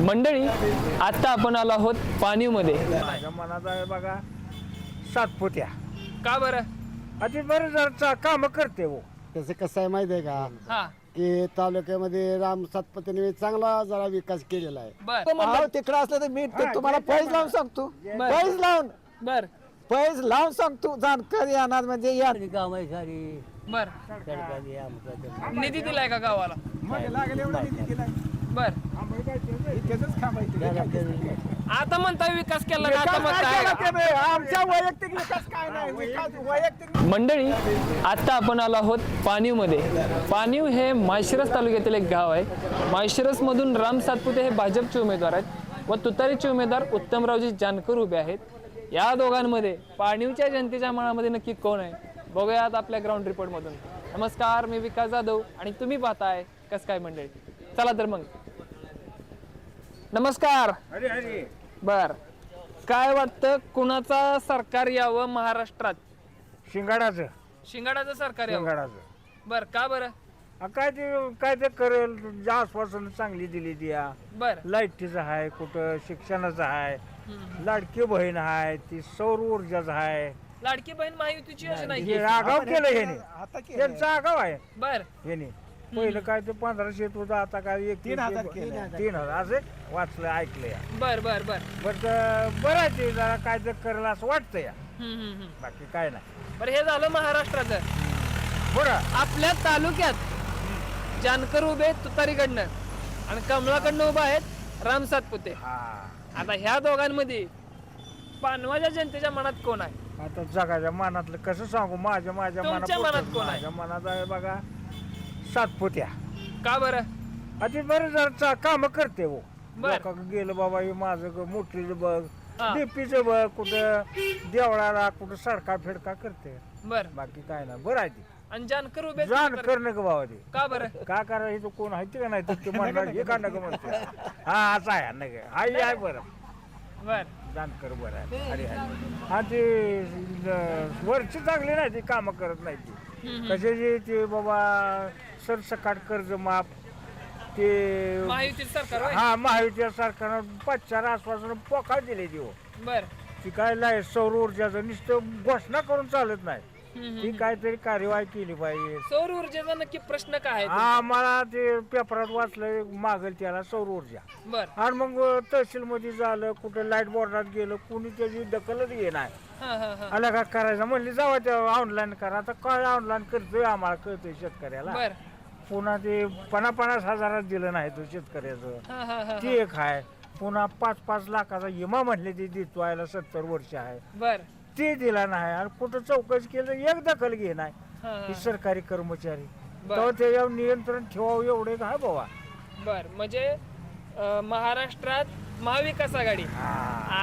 मंडळी आता आपण आलो आहोत पाणीवमध्ये. माझ्या मनात आहे बघा सातपुत्या का बरं? अति बरेच काम करते हो. त्याचं कसं आहे माहिती आहे का हा की तालुक्यामध्ये राम सातपतीने चांगला जरा विकास केलेला आहे. बर तिकडं असलं तर मी तुम्हाला पैज लावून सांगतो. पैज लावून बर पैज लावून सांगतो. जानकारी येणार म्हणजे या काम आहे सारी बर निधी दिलाय का गावाला? बर आता म्हणता विकास केला का? आता म्हणताय का? आमच्या वैयक्तिक विकास काय नाही. वैयक्तिक मंडळी आता आपण आलो आहोत पाणीवमध्ये. पाणीव हे माळशिरस तालुक्यातील एक गाव आहे. माळशिरस मधून राम सातपुते हे भाजपचे उमेदवार आहेत व तुतारीचे उमेदवार उत्तमरावजी जानकर उभे आहेत. या दोघांमध्ये पाणीवच्या जनतेच्या मनामध्ये नक्की कोण आहे बघूयात आपल्या ग्राउंड रिपोर्ट मधून. नमस्कार, मी विकास जाधव आणि तुम्ही पाहताय कस काय मंडळी. चला तर मग. नमस्कार. अरे अरे बर काय वाटतं कुणाचा सरकार यावं महाराष्ट्रात? शिंगाडाचं शिंगाडाचं सरकार यावं. शिंगाडाचं बर का बरं? काय ते करेल ज्या आश्वासन चांगली दिली द्या. बर लाईटीचं आहे, कुठं शिक्षणाचं आहे, लाडकी बहीण आहे, ती सौर ऊर्जाचं आहे. लाडकी बहीण महायुतीची योजना आहे हे की? आगाव केलं ह्याने. आता त्यांचं आगाव आहे बर ह्याने. पहिलं काय ते 1500 होतं, आता काय 3000 केलं. 3000 असं वाचलं ऐकलं या. बर बर बर बरं आहे ते जरा काय तर करेल असं वाटतं या. बाकी काय नाही. बर हे झालं महाराष्ट्राचं. बरं आपल्या तालुक्यात जानकर उभे आहेत तुतारीकडनं आणि कमळाकडनं उभा आहेत राम सातपुते. हा आता ह्या दोघांमध्ये पानवाच्या जनतेच्या मनात कोण आहे? आता जगाच्या मनातलं कसं सांगू. माझ्या तुमच्या मनात कोण आहे? माझ्या मनात आहे बघा सातपुत्या. का बरं? अति बरेच काम करते हो. बर. लोकांकडे गेलं बाबा हे माझं मोठीचं बघ, हा. डीपीचं बघ, कुठं देवळाला कुठं सडका फेडका करते. बर बाकी काय नाही. बरं आहे ते आणि जानकर उभे आहेत जाण तुतारी- करणं का बाबा ते. का बरं? का करायचं कोण आहे ते का नाही तर ते म्हणणार हे का नका म्हणते. हा असं आहे नका आहे बरं. बर जानकर बरं आहे. अरे हा ते वरची चांगली नाही ती कामं करत नाही ती. कशाची ते बाबा सरसकाट कर्ज माफ ते महायुतीचं सरकार होय? हा महायुतीच्या सरकारनं 5-4 आश्वासन पोका दिले ती हो. बर ती काय नाही सौर ऊर्जाचं नुसतं घोषणा करून चालत नाही. ती काहीतरी कार्यवाही केली पाहिजे. सौर ऊर्जेचा नक्की प्रश्न काय आहे? आम्हाला ते पेपरात वाचलं मागल त्याला सौर ऊर्जा. बर आणि मग तहसील मध्ये झालं कुठं लाईट बोर्डात गेलं कुणी त्याची दखलच घेणार. हा हा हा आला का करायचं म्हणले जावा त्या ऑनलाईन करा. आता काय ऑनलाईन करतोय आम्हाला कळतोय शेतकऱ्याला. बर पुन्हा ते 50-50 हजारात दिलं नाही तो शेतकऱ्याचं. हा हा हा ते एक आहे. पुन्हा 5-5 लाखाचा विमा म्हणले ते देतो यायला 70 वर्ष आहे बर ते दिला नाही. आणि कुठं चौकशी केलं एक दखल घे नाही. हा हा ही सरकारी कर्मचारी बर. तेव्हा त्याच्यावर नियंत्रण ठेवावं एवढे काय बाबा. बर म्हणजे महाराष्ट्रात महाविकास आघाडी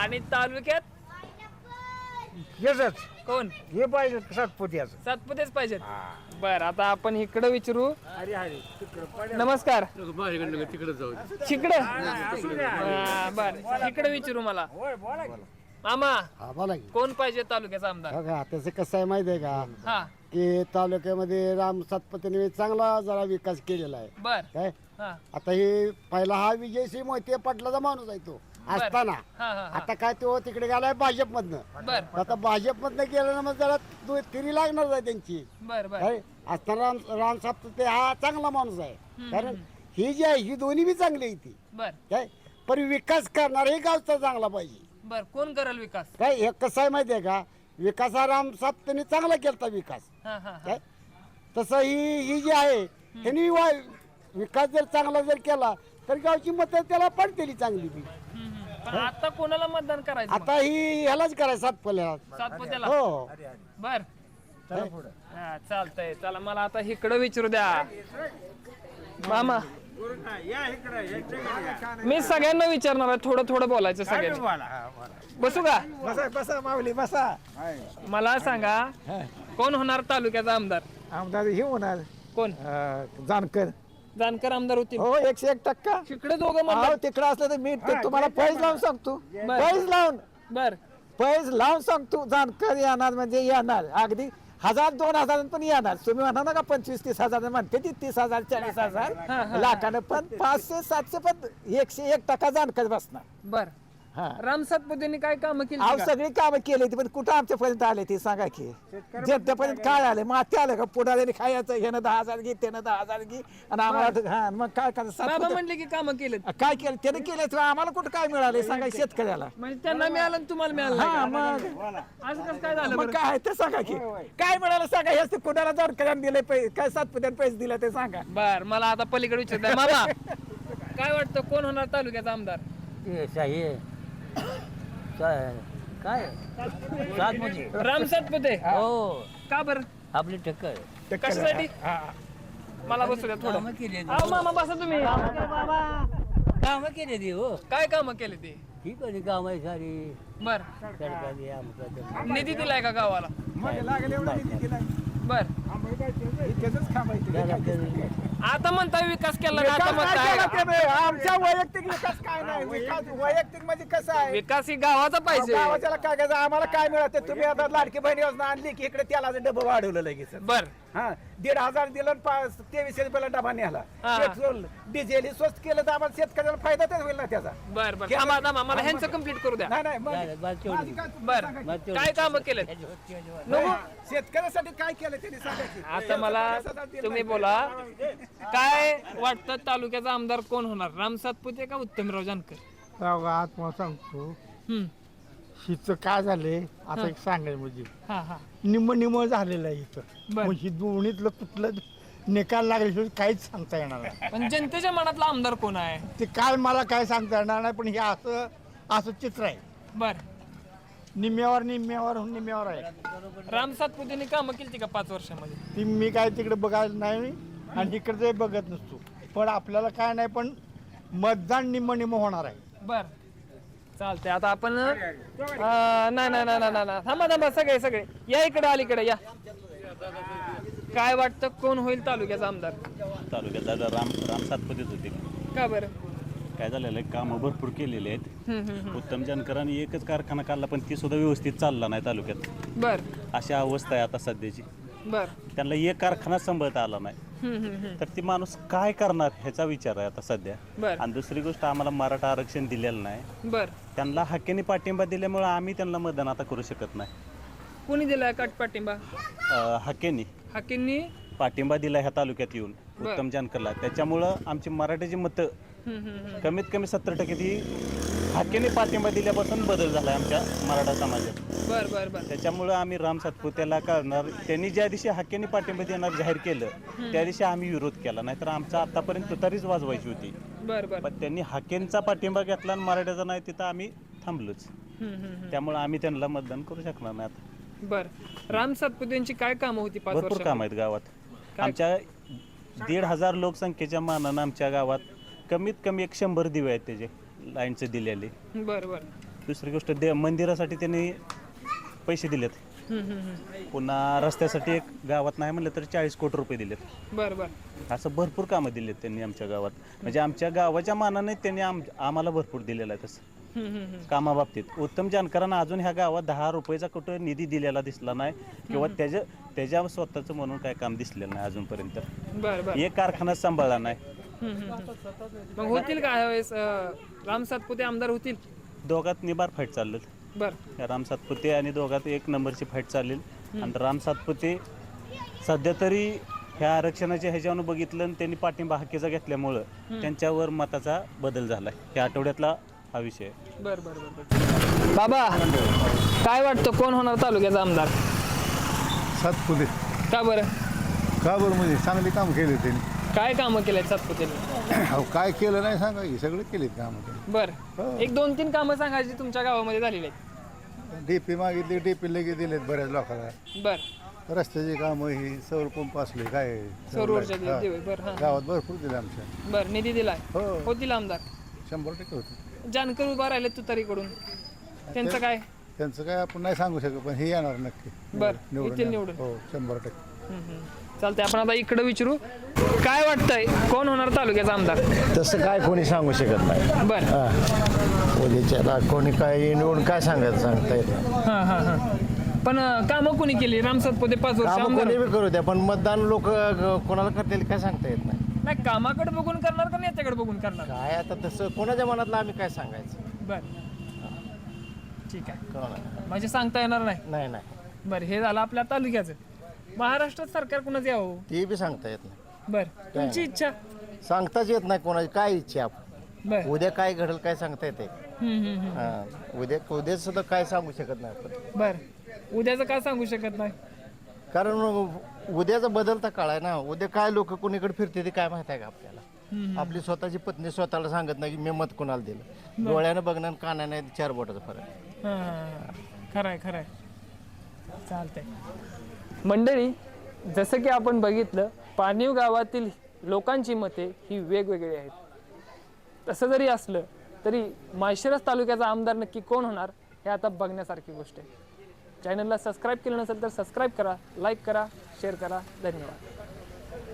आणि तालुक्यात हेच कोण? हे पाहिजे सातपुत्याचं. सातपुतेच पाहिजेत. बर आता आपण इकडे विचारू. अरे अरे तिकडं नमस्कार. तिकडे असू द्या. बर इकडे विचारू मला. होय बोला की. मामा हा बोला की कोण पाहिजे तालुक्याचा आमदार? बघा त्याचं कसं आहे माहिती आहे का हा की तालुक्यामध्ये राम सातपतीने चांगला जरा विकास केलेला आहे. बर काय हा आता हे पहिला हा विजयसिंह मोहिते पाटलाचा माणूस आहे तो असताना. हा हा हा. आता काय तो तिकडे गेलाय भाजपमधनं. बर आता भाजपमधनं गेलं ना मग जरा तिरी लागणार आहे त्यांची. बर बर काय असताना राम सातपुते हा चांगला माणूस आहे. कारण ही जी आहे ही दोन्ही बी चांगली आहे ती. बर काय पण विकास करणार हे गावचा चांगला पाहिजे. बर कोण करेल विकास? काय हे कसं आहे माहिती आहे का विकास हा राम सातपुतेने चांगला केलता विकास. हा हा हा. काय तसं ही जी आहे त्यांनी विकास जर चांगला जर केला तर गावची मतं त्याला पडतेली चांगली बी. पण आता कोणाला मतदान करायचं मग? आता ही ह्यालाच करायचं सातपुल्याला. सातपुतेला. हो बर चला पुढं. हा चालतंय. चला मला आता इकडं विचारू द्या मामा. या इकडं या. मी सगळ्यांना विचारणार आहे. थोडं थोडं बोलायचं सगळ्यांनी. बोला. हा, बोला. बसू का? बसा बसा माऊली बसा. मला सांगा कोण होणार तालुक्याचा आमदार? आमदार हे होणार कोण? जानकर. जानकर आमदार होतील? हो 101%. तिकडे दोघं म्हणतात. तिकडं असलं तर मी तुम्हाला पैज लावून सांगतो. पैज लावून बर पैज लावून सांगतो. जानकर येणार म्हणजे येणार. अगदी 1,000-2,000 पण येणार. तुम्ही म्हणा ना का 25-30,000 म्हणते ती 30,000 40,000 लाखानं, पण 500-700 पण 101% जाणकार बसणार. बर हा. राम सातपुतेंनी काय कामं केली अहो का? सगळी कामं केली ती, पण कुठं आमच्यापर्यंत आले ती सांगा की. जनतेपर्यंत काय आले? माती आलं का? पुढाऱ्याने खायचं, ह्यानं 10,000 घे, त्यानं 10,000 घे, आणि आम्हाला हा मग काय करायचं? बाबा सातपुते- म्हणले की कामं केलेत, काय केलं त्याने केलं तर आम्हाला कुठं काय मिळालं सांगा शेतकऱ्याला. म्हणजे त्यांना मिळालं आणि तुम्हाला मिळालं हा नाही मग का? असं कसं काय झालं मग बरं? काय आहे ते सांगा की. काय मिळालं सांगा. हेच कुणाला जानकरांनी दिले पैसे, काय सातपुत्याने पैसे दिले ते सांगा. बर मला आता पलीकडे विचारताय मामा काय वाटतं कोण होणार तालुक्याचा आमदार? काय सातपुते राम सातपुते हो का बर? आपली टक्कर कशासाठी? मला बसू द्या थोडं. कामं केली अहो मामा बसा तुम्ही. कामं केली ती हो काय कामं केली ते? ही कधी काम आहे सारी बर सडका दे, आमचं ते. निधी दिलाय का गावाला? मग लागेल एवढं निधी दिलाय. बर इतक्यातच थांबायचं. त्याला आपल्याला- आता म्हणताय विकास केला का? विकास आता काय म्हणताय केला त्याने? आमच्या वैयक्तिक विकास काय नाही. विकास वैयक्तिक म्हणजे कसं आहे? विकास ही गावाचा पाहिजे. गावाच्याला काय करायचं? आम्हाला काय मिळत? तुम्ही आता लाडकी बहिणी योजना आणली की इकडे त्याला डबं वाढवलं लगेच. बर हा 1,500 दिलं आणि 2300 रुपयाला डबा नेला. हा. पेट्रोल डिझेल हे स्वस्त केलं तर आम्हाला शेतकऱ्याला फायदा तर होईल ना त्याचा. बर बर थांबा थांबा मला ह्यांचं कम्प्लीट करू द्या. नाही नाही मग झालं, बस तेवढं. माझी काय तुम्ही बर सांगा की? बस तेवढं. काय कामं केलेत? नको शेतकऱ्यासाठी काय केलं त्यांनी सांगा की. आता मला तुम्ही बोला काय वाटतं तालुक्याचा आमदार कोण होणार? राम सातपुते का उत्तमराव जानकर? आज मला सांगतो हम्म. हिचं काय झालंय आता एक सांगायचं म्हणजे हा हा निम झालेलं आहे इथं. बर. मग ही दोन्हीतलं कुठलं निकाल लागल्याशिवाय काहीच सांगता येणार नाही. पण जनतेच्या मनातला आमदार कोण आहे? ते काय मला काय सांगता येणार नाही, पण हे असं असं चित्र आहे. बर निम्म्यावर आहे. राम सातपुतेने कामं केली का 5 वर्षामध्ये? ती मी काय तिकडे बघायला नाही आणि इकडे बघत नसतो, पण आपल्याला काय नाही, पण मतदान निम्म होणार आहे. बर चालतंय. आता आपण नाही नाही नाही नाही थांबा थांबा सगळे या इकडे अलीकडे या. काय वाटतं कोण होईल तालुक्याचा आमदार? तालुक्यात दादा राम सातपुतेच होते. का बरं? काय झालेलं आहे, कामं भरपूर केलेली आहेत. उत्तम जानकरांनी एकच कारखाना काढला, पण ती सुद्धा व्यवस्थित चालला नाही तालुक्यात. बर अशी अवस्था आहे आता सध्याची. बर त्यांना एक कारखाना सांभाळता आला नाही, तर ती माणूस काय करणार ह्याचा विचार आहे आता सध्या. बर आणि दुसरी गोष्ट, आम्हाला मराठा आरक्षण दिलेलं नाही. बर त्यांना हक्केने पाठिंबा दिल्यामुळे आम्ही त्यांना मतदान आता करू शकत नाही. कोणी दिलाय कट पाठिंबा? हक्केने हाकींनी पाठिंबा दिला ह्या तालुक्यात येऊन बर. उत्तम जानकरला. त्याच्यामुळं आमची मराठीची मतं कमीत कमी 70% ती हक्केने पाठिंबा दिल्यापासून बदल झाला आहे आमच्या मराठा समाजात. बर बर बर त्याच्यामुळं आम्ही राम सातपुतेला करणार. त्यांनी ज्या दिवशी हक्केने पाठिंबा देणार जाहीर केलं, त्या दिवशी आम्ही विरोध केला. नाहीतर आमचा आतापर्यंत तुतारीच वाजवायची होती. बर बर पण त्यांनी हक्केंचा पाठिंबा घेतला आणि मराठ्याचा नाही, तिथं आम्ही थांबलोच. त्यामुळे आम्ही त्यांना मतदान करू शकणार नाही आता. बर राम सातपुतेंची काय कामं होती 5 भरपूर वर्षात? काम आहेत गावात. काय? आमच्या 1,500 लोकसंख्येच्या मानानं आमच्या गावात कमीत कमी 100 दिवे आहेत त्याचे लाईनचे दिलेले. बर बर दुसरी गोष्ट, मंदिरासाठी त्यांनी पैसे दिलेत. पुन्हा रस्त्यासाठी एक गावात नाही म्हणलं तर 40 कोटी रुपये दिलेत. बर बर असं भरपूर कामं दिलेत त्यांनी आमच्या गावात. म्हणजे आमच्या गावाच्या मानाने त्यांनी आम्हाला भरपूर दिलेला आहे तसं कामाबाबतीत. उत्तम जानकरांना अजून ह्या गावात 10 रुपयाचा कुठं निधी दिलेला दिसला नाही, किंवा त्याच्या स्वतःचं म्हणून काय काम दिसलेलं नाही अजूनपर्यंत. बर बर एक कारखाना सांभाळला नाही. मग होतील का ह्यावेळेस राम सातपुते आमदार होतील? दोघात निबार फाईट चाललेत. बर राम सातपुते आणि दोघात 1 नंबरची फाईट चालेल. आणि राम सातपुते सध्या तरी ह्या आरक्षणाच्या ह्याच्यावरून बघितलं आणि त्यांनी पाठिंबा हक्केचा घेतल्यामुळं त्यांच्यावर मताचा बदल झाला. ह्या आठवड्यातला हा विषय. बर बर बर बाबा काय वाटतं कोण होणार तालुक्याचा आमदार? सातपुते. का बरं? का बरं म्हणजे चांगले काम केले त्यांनी. काय कामं केलेत सातपुतेने? अहो काय केलं नाही सांगा की, सगळे केलेत कामं त्यांनी. बर हो. 1-2-3 कामं सांगायची तुमच्या गावामध्ये झालेली आहेत. डीपी मागितली, डीपी लगेच दिलेत बऱ्याच लोकांना. बर रस्त्याची कामं ही सौर पंप असले काय सौर ऊर्जा हा. दिली. बर हा गावात भरपूर दिले आमच्या. बर निधी दिलाय. हो होतील आमदार? 100% होते. जानकर उभा राहिले तुतारीकडून, त्यांचं काय? त्यांचं काय आपण नाही सांगू शकत, पण हे येणार नक्की. बर येतील निवडून. हो 100%. चालतंय. आपण आता इकडे विचारू काय वाटतंय कोण होणार तालुक्याचा आमदार? तसं काय कोणी सांगू शकत नाही. बर उद्याच्याला कोणी काय निवडून काय सांगायचं सांगता येत नाही. हा हा हा पण कामं कोणी केली? राम सातपुते 5 वर्ष काम आमदार कोणी होते. बी करू द्या पण मतदान लोक कोणाला करतील काय सांगता येत नाही. नाही, कामाकडे बघून करणार का नेत्याकडे बघून करणार? काय आता तसं कोणाच्या मनातलं आम्ही काय सांगायचं. बर, ठीक आहे, कोणा म्हणजे सांगता येणार नाही. नाही नाही बर, हे झालं आपल्या तालुक्याचं. महाराष्ट्रात सरकार कुणाचं यावं? ते बी सांगता येत नाही. बर, तुमची इच्छा? सांगताच येत नाही कोणाची काय इच्छा आपण. बर. उद्या काय घडेल काय सांगता येते. हम्म. उद्या सुद्धा काय सांगू शकत नाही आपण. बर, उद्याचं का सांगू शकत नाही? कारण उद्याचा बदलता काळ आहे ना. उद्या काय लोक कोणीकडे फिरते ते काय माहित आहे का आपल्याला. आपली स्वतःची पत्नी स्वतःला सांगत नाही की मी मत कोणाला दिलं. डोळ्यानं बघणं आणि कानाने 4 बोटाचा फरक. खरंय चालतंय. मंडळी, जसं की आपण बघितलं, पाणीव गावातील लोकांची मते ही वेगवेगळी आहेत. तसं जरी असलं तरी माळशिरस तालुक्याचा आमदार नक्की कोण होणार हे आता बघण्यासारखी गोष्ट आहे. चॅनलला सबस्क्राईब केलं नसेल तर सबस्क्राईब करा, लाईक करा, शेअर करा. धन्यवाद.